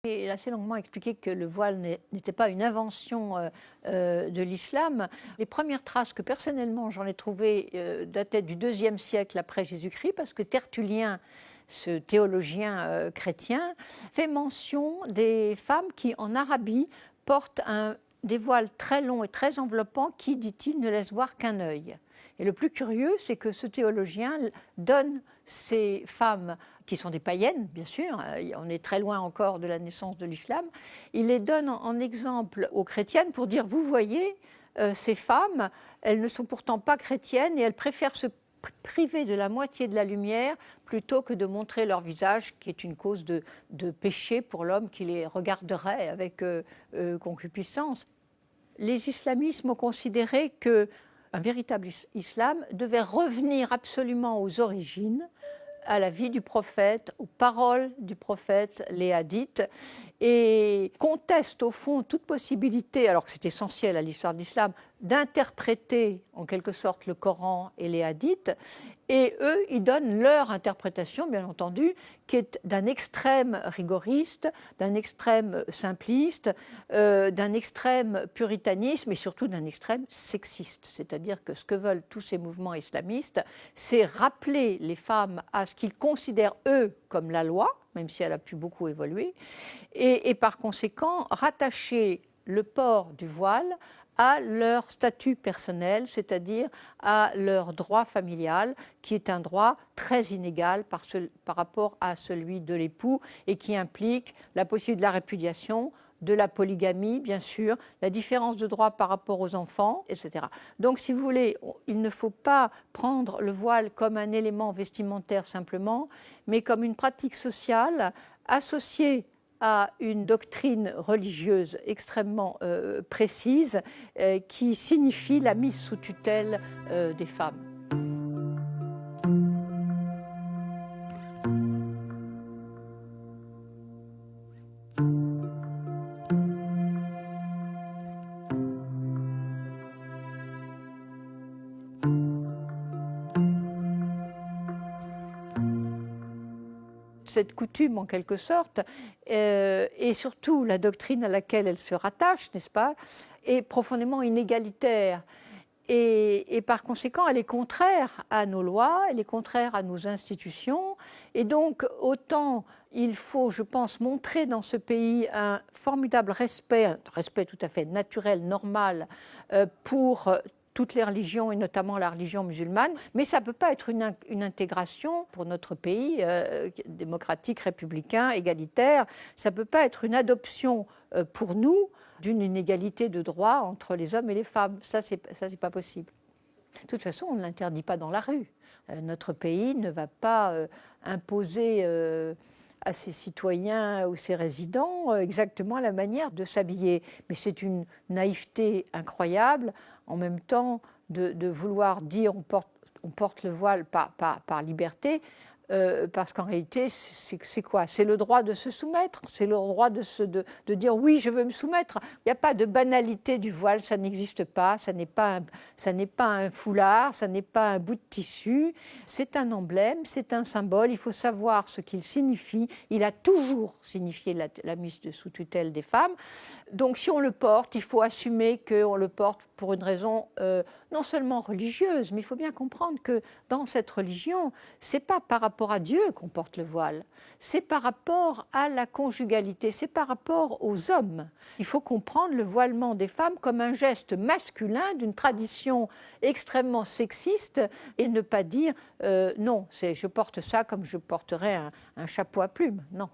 Il a assez longuement expliqué que le voile n'était pas une invention de l'islam. Les premières traces que personnellement j'en ai trouvées dataient du IIe siècle après Jésus-Christ, parce que Tertullien, ce théologien chrétien, fait mention des femmes qui, en Arabie, portent des voiles très longs et très enveloppants qui, dit-il, ne laissent voir qu'un œil. Et le plus curieux, c'est que ce théologien donne ces femmes, qui sont des païennes, bien sûr, on est très loin encore de la naissance de l'islam, il les donne en exemple aux chrétiennes pour dire, vous voyez, ces femmes, elles ne sont pourtant pas chrétiennes et elles préfèrent se priver de la moitié de la lumière plutôt que de montrer leur visage, qui est une cause de péché pour l'homme qui les regarderait avec concupiscence. Les islamismes ont considéré que un véritable islam devait revenir absolument aux origines, à la vie du prophète, aux paroles du prophète, les hadiths, et conteste au fond toute possibilité, alors que c'est essentiel à l'histoire de l'islam, d'interpréter en quelque sorte le Coran et les hadiths, et eux, ils donnent leur interprétation, bien entendu, qui est d'un extrême rigoriste, d'un extrême simpliste, d'un extrême puritanisme et surtout d'un extrême sexiste. C'est-à-dire que ce que veulent tous ces mouvements islamistes, c'est rappeler les femmes à ce qu'ils considèrent, eux, comme la loi, même si elle a pu beaucoup évoluer, et par conséquent, rattacher le port du voile à leur statut personnel, c'est-à-dire à leur droit familial, qui est un droit très inégal par rapport à celui de l'époux et qui implique la possibilité de la répudiation, de la polygamie, bien sûr, la différence de droit par rapport aux enfants, etc. Donc, si vous voulez, il ne faut pas prendre le voile comme un élément vestimentaire simplement, mais comme une pratique sociale associée à une doctrine religieuse extrêmement précise qui signifie la mise sous tutelle des femmes. Cette coutume, en quelque sorte, et surtout la doctrine à laquelle elle se rattache, n'est-ce pas, est profondément inégalitaire. Et par conséquent, elle est contraire à nos lois, elle est contraire à nos institutions. Et donc, autant il faut, je pense, montrer dans ce pays un formidable respect, un respect tout à fait naturel, normal, pour toutes les religions et notamment la religion musulmane, mais ça ne peut pas être une intégration pour notre pays démocratique, républicain, égalitaire, ça ne peut pas être une adoption pour nous d'une inégalité de droit entre les hommes et les femmes. Ça, c'est pas possible. De toute façon, on ne l'interdit pas dans la rue. Notre pays ne va pas imposer à ses citoyens ou ses résidents exactement la manière de s'habiller. Mais c'est une naïveté incroyable, en même temps, de vouloir dire on porte le voile par liberté, parce qu'en réalité, c'est quoi? C'est le droit de se soumettre, c'est le droit de dire oui, je veux me soumettre. Il n'y a pas de banalité du voile, ça n'existe pas, ça n'est pas un foulard, ça n'est pas un bout de tissu, c'est un emblème, c'est un symbole, il faut savoir ce qu'il signifie. Il a toujours signifié la mise sous tutelle des femmes. Donc si on le porte, il faut assumer qu'on le porte pour une raison non seulement religieuse, mais il faut bien comprendre que dans cette religion, c'est pas par rapport à Dieu qu'on porte le voile, c'est par rapport à la conjugalité, c'est par rapport aux hommes. Il faut comprendre le voilement des femmes comme un geste masculin d'une tradition extrêmement sexiste et ne pas dire non, je porte ça comme je porterais un chapeau à plumes, non.